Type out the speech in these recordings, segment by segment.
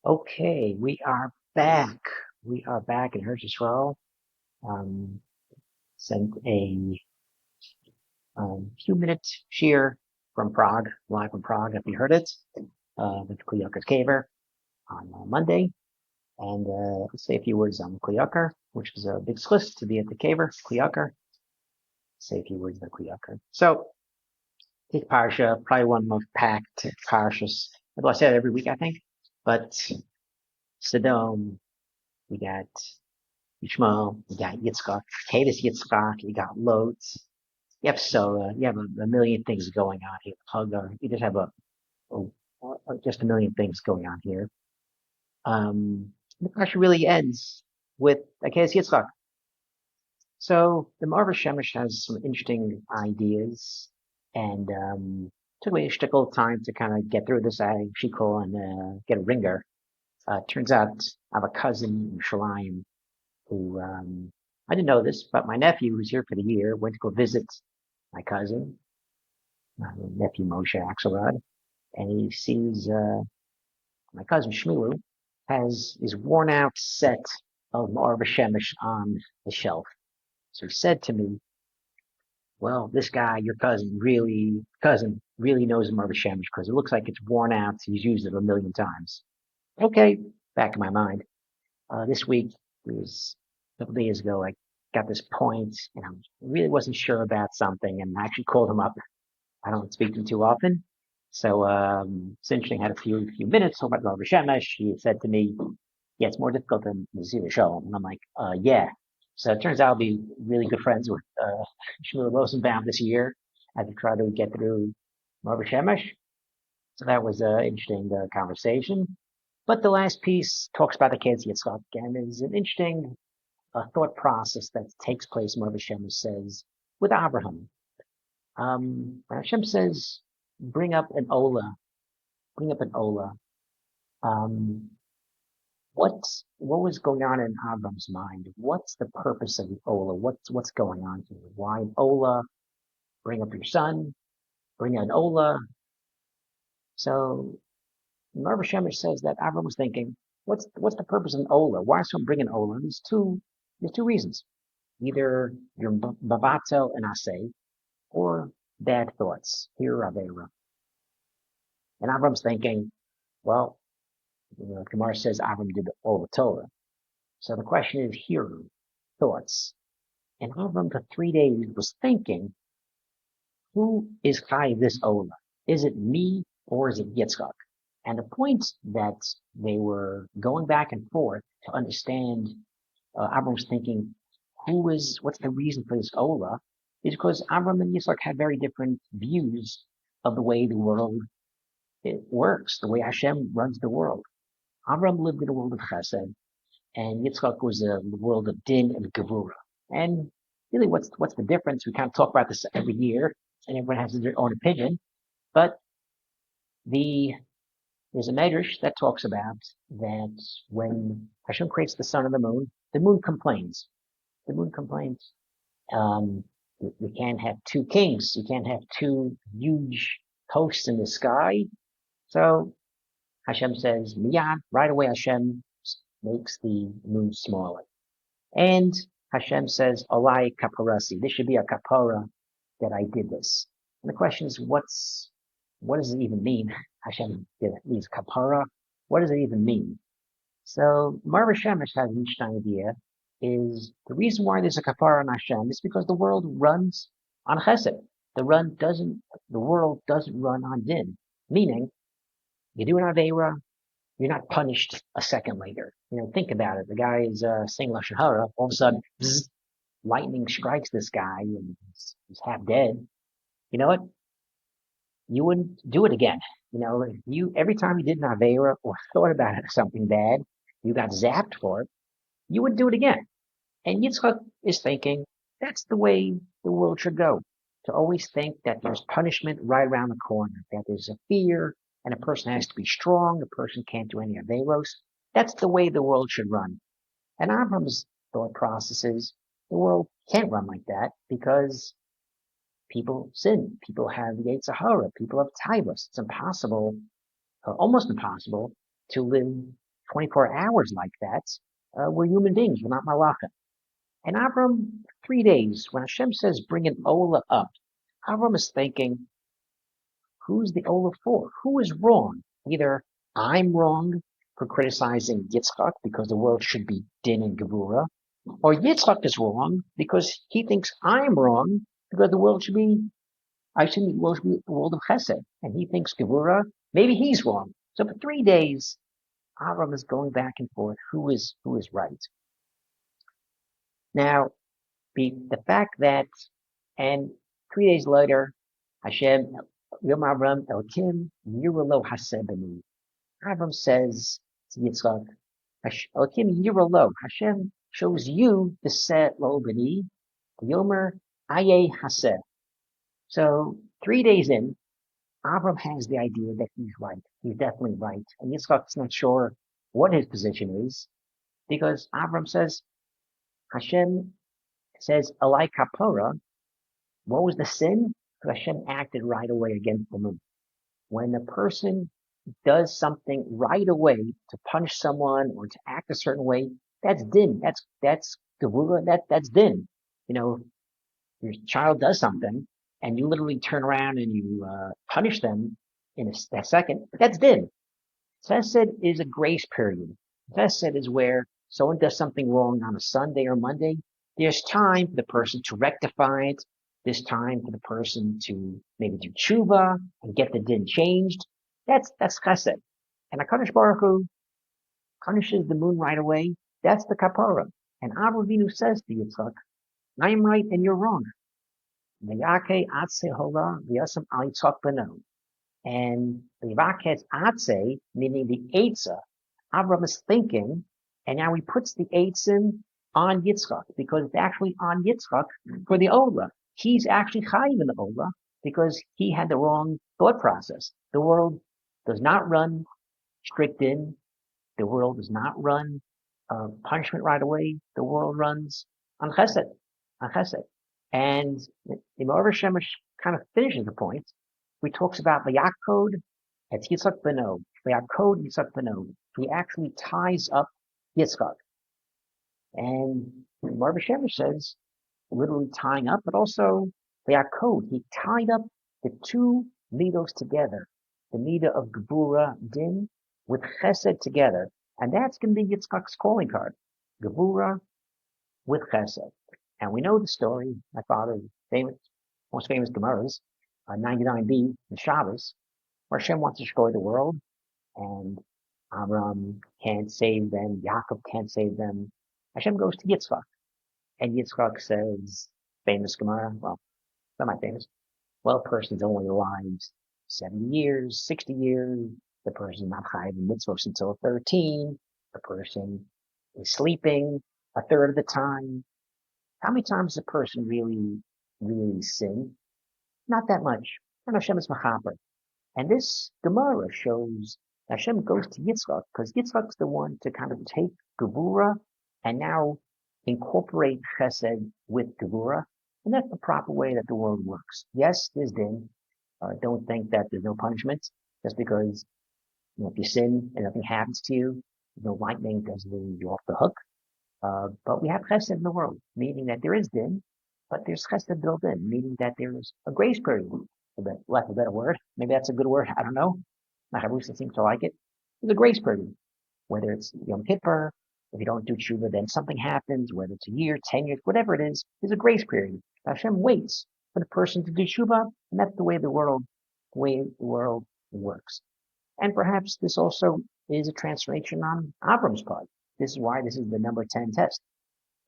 Okay, we are back. We are back in Hershey's Row. Um, Sent a few minutes here from Prague, live from Prague, if you heard it, with Kleoker's Caver on Monday. And let's say a few words on Kleoker, which is a big sliss to be at the Caver. Kleoker, say a few words about Kleoker. So, take Parsha, probably one of the most packed Parshas. Well, I say it every week, I think. But Sodom, we got Yishmael, you got Yitzchak, Akeidah Yitzchak, you got loads. You have Sarah, you have a million things going on here. Hagar, you just have just a million things going on here. The question really ends with Akeidah Yitzchak. So the Meor Vshemesh has some interesting ideas, and took me a shtickle time to kind of get through this. I she call and get a ringer. Turns out I have a cousin in Shalim who I didn't know this, but my nephew who's here for the year went to go visit my cousin, my nephew Moshe Axelrod, and he sees my cousin Shmuel has his worn out set of Meor Vshemesh on the shelf. So he said to me, "Well, this guy, your cousin really knows Meor Vshemesh because it looks like it's worn out. He's used it a million times." Okay, back in my mind. This week, it was a couple days ago, I got this point and I really wasn't sure about something and I actually called him up. I don't speak to him too often. So, it's interesting. I had a few minutes talking about Meor Vshemesh. He said to me, yeah, it's more difficult than the Zero Show. And I'm like, yeah. So it turns out I'll be really good friends with, Shmuel Rosenbaum this year as we try to get through Meor Vshemesh. So that was an interesting conversation. But the last piece talks about the kids Yitzchak and is an interesting thought process that takes place, Meor Vshemesh says, with Abraham. Hashem says, bring up an Ola, bring up an Ola. Um, what was going on in Abraham's mind? What's the purpose of the Ola? What's going on here? Why an Ola? Bring up your son, bring an Ola. So Meor Vshemesh says that Abraham was thinking, what's the purpose of an Ola? Why is someone bringing an Ola? There's two reasons. Either you're Bavato and Asay, or bad thoughts. Here, Vayera. And Avram's thinking, well, Gemara says Avram did all the Torah. So the question is here, thoughts. And Avram for 3 days was thinking, who is Chai this Ola? Is it me or is it Yitzchak? And the point that they were going back and forth to understand, Avram was thinking, what's the reason for this Ola? Is because Avram and Yitzchak had very different views of the way the world it works, the way Hashem runs the world. Avram lived in a world of Chesed, and Yitzchak was a world of Din and Gevura. And really, what's the difference? We kind of talk about this every year, and everyone has their own opinion. But the there's a medrash that talks about that when Hashem creates the sun and the moon complains. The moon complains. Um, you can't have two kings. You can't have two huge hosts in the sky. So Hashem says, Miyad, right away Hashem makes the moon smaller. And Hashem says, Alai kaparasi. This should be a kapara that I did this. And the question is, what does it even mean? Hashem did it. Means kapara. What does it even mean? So Meor Vshemesh has an interesting idea is the reason why there's a kapara on Hashem is because the world runs on chesed. The world doesn't run on din. Meaning, you do an Aveira, you're not punished a second later. Think about it. The guy is saying Lashon Hara. All of a sudden, bzz, lightning strikes this guy and he's half dead. You know what? You wouldn't do it again. You every time you did an Aveira or thought about it, something bad, you got zapped for it, you would do it again. And Yitzchak is thinking that's the way the world should go. To always think that there's punishment right around the corner, that there's a fear, and a person has to be strong, a person can't do any Averos. That's the way the world should run. And Avram's thought process is the world can't run like that because people sin, people have Yetzer Hara, people have Taivas. It's impossible, almost impossible, to live 24 hours like that, we're human beings, we're not malachim. And Avram, 3 days, when Hashem says bring an Ola up, Avram is thinking, who's the Ola for? Who is wrong? Either I'm wrong for criticizing Yitzchak because the world should be din and gevura, or Yitzchak is wrong because he thinks I'm wrong because the world should be, the world should be the world of chesed, and he thinks gevura, maybe he's wrong. So for 3 days, Avram is going back and forth, who is right. Now, the fact that, and 3 days later, Hashem, Yom Avram Elkim Yiralo Hasebani. Avram says to Yitzchak, Elkim Yiralo, Hashem shows you the set lo bani, Yomer Aye Haseh. So 3 days in, Avram has the idea that he's right. He's definitely right. And Yitzchak's not sure what his position is, because Avram says, Hashem says, Alai Kapora, what was the sin? Because Hashem acted right away against the moon. When a person does something right away to punish someone or to act a certain way, that's din. That's gevura. That's din. You know, your child does something and you literally turn around and you punish them in a second. That's din. Chesed is a grace period. Chesed is where someone does something wrong on a Sunday or Monday. There's time for the person to rectify it. There's time for the person to maybe do tshuva and get the din changed. That's chesed. And HaKadosh Baruch Hu punishes the moon right away. That's the kapara. And Avraham Avinu says to Yitzchak, I am right and you're wrong. Vayake atse hola v'yasam al Yitzchak beno. And the Vaketz Atze, meaning the Eitzah, Avram is thinking, and now he puts the Eitzim on Yitzchak, because it's actually on Yitzchak for the Ola. He's actually chayiv in the Ola, because he had the wrong thought process. The world does not run strict din. The world does not run punishment right away. The world runs on chesed, on chesed. And the Meor Vshemesh kind of finishes the point. He talks about Vayakod at Yitzchak Beno. Vayakod Yitzchak Beno. He actually ties up Yitzchak. And Meor Vshemesh says, literally tying up, but also Vayakod. He tied up the two midos together. The midah of Gevura Din with Chesed together. And that's going to be Yitzchak's calling card. Gevura with Chesed. And we know the story. My father's most famous Gemaras. 99b in Shabbos, where Hashem wants to destroy the world, and Abraham can't save them, Yaakov can't save them. Hashem goes to Yitzchak, and Yitzchak says, famous Gemara, well, not my famous, well, a person's only alive 70 years, 60 years, the person's not chayiv in mitzvos until 13, the person is sleeping a third of the time. How many times does a person really sin? Not that much. And Hashem is machaper. And this Gemara shows Hashem goes to Yitzchak because Yitzchak's the one to kind of take Gevura and now incorporate Chesed with Gevura. And that's the proper way that the world works. Yes, there's din. Don't think that there's no punishment just because if you sin and nothing happens to you, no lightning doesn't leave you off the hook. But we have Chesed in the world, meaning that there is din. But there's chesed built in, meaning that there's a grace period, for lack of a better word. Maybe that's a good word, I don't know. My Chavrusa seems to like it. There's a grace period. Whether it's Yom Kippur, if you don't do tshuva, then something happens, whether it's a year, 10 years, whatever it is, there's a grace period. Hashem waits for the person to do tshuva, and that's the way the world works. And perhaps this also is a transformation on Avram's part. This is why this is the number 10 test.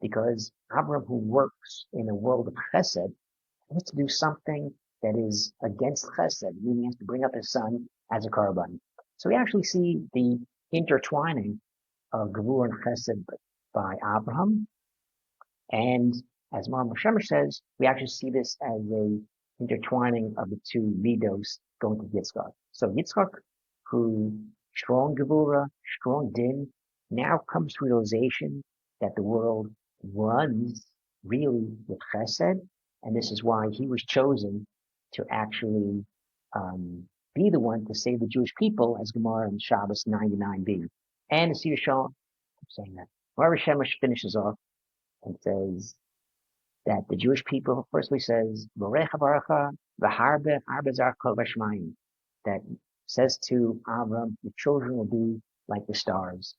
Because Avram, who works in a world of chesed, has to do something that is against chesed, meaning he has to bring up his son as a korban. So we actually see the intertwining of Gevura and chesed by Abraham. And as Meor Vshemesh says, we actually see this as a intertwining of the two midos going to Yitzchak. So Yitzchak, who strong Gevura, strong din, now comes to realization that the world runs really with chesed, and this is why he was chosen to actually be the one to save the Jewish people, as Gemara in Shabbos 99b. and the Seder Shalom. I'm saying that. Meor Vshemesh finishes off and says that the Jewish people firstly says Borecha Barecha v'harbe arbe zarko v'shmayim, that says to Avram, your children will be like the stars,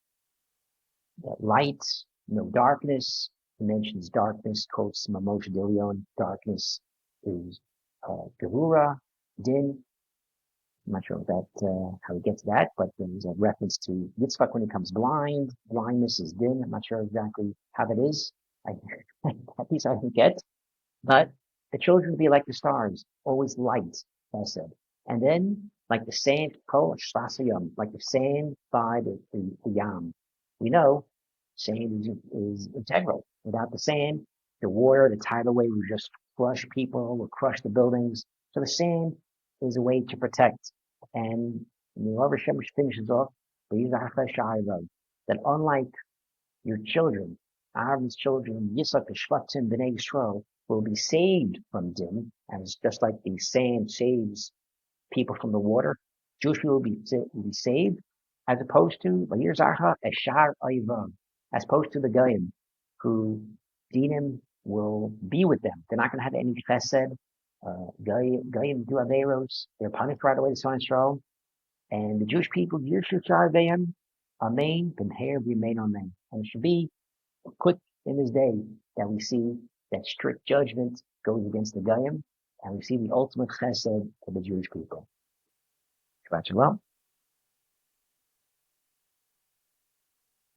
that light, no darkness. He mentions darkness, quotes Moshe Dilion, darkness is Gerura, Din. I'm not sure how we get to that, but there's a reference to Yitzchak when he becomes blind. Blindness is Din. I'm not sure exactly how that is. That piece I don't get. But the children will be like the stars, always light, I said. And then, like the sand, like the sand by the yam. We know sand is integral. Without the sand, the water, the tidal wave would just crush people, would crush the buildings. So the sand is a way to protect. And Meor Vshemesh finishes off, that unlike your children, Aaron's children, Yitzchak, Shvatim, Bnei Yisrael, will be saved from Din, as just like the sand saves people from the water. Jewish people will be saved, as opposed to Vayera Zarha Eshar Oivam, as opposed to the Goyim, who Dinim will be with them. They're not going to have any chesed. Goyim do averos. They're punished right away to Son Yisrael. And the Jewish people, Yirshu Shar Amen, B'mher remain Amen. And it should be quick in this day that we see that strict judgment goes against the Goyim, and we see the ultimate chesed of the Jewish people. Shabbat shalom.